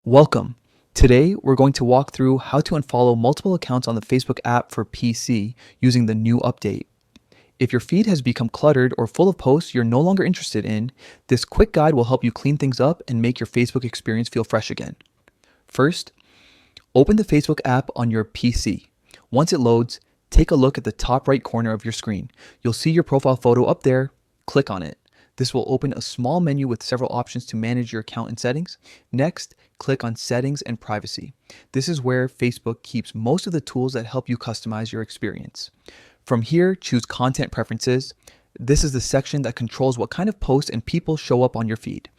Welcome. Today, we're going to walk through how to unfollow multiple accounts on the Facebook app for PC using the new update. If your feed has become cluttered or full of posts you're no longer interested in, this quick guide will help you clean things up and make your Facebook experience feel fresh again. First, open the Facebook app on your PC. Once it loads, take a look at the top right corner of your screen. You'll see your profile photo up there. Click on it. This will open a small menu with several options to manage your account and settings. Next, click on Settings and Privacy. This is where Facebook keeps most of the tools that help you customize your experience. From here, choose Content Preferences. This is the section that controls what kind of posts and people show up on your feed.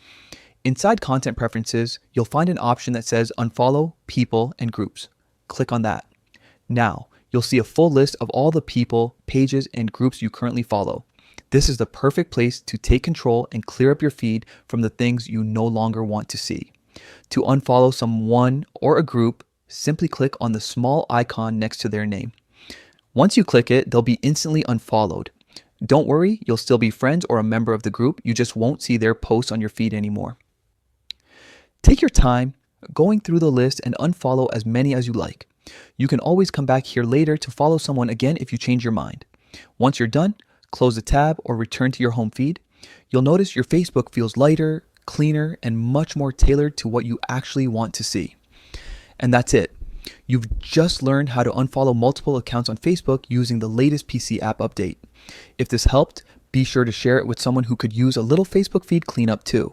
Inside Content Preferences, you'll find an option that says Unfollow, People, and Groups. Click on that. Now, you'll see a full list of all the people, pages, and groups you currently follow. This is the perfect place to take control and clear up your feed from the things you no longer want to see. To unfollow someone or a group, simply click on the small icon next to their name. Once you click it, they'll be instantly unfollowed. Don't worry, you'll still be friends or a member of the group, you just won't see their posts on your feed anymore. Take your time going through the list and unfollow as many as you like. You can always come back here later to follow someone again if you change your mind. Once you're done, close the tab or return to your home feed. You'll notice your Facebook feels lighter, cleaner, and much more tailored to what you actually want to see. And that's it. You've just learned how to unfollow multiple accounts on Facebook using the latest PC app update. If this helped, be sure to share it with someone who could use a little Facebook feed cleanup too.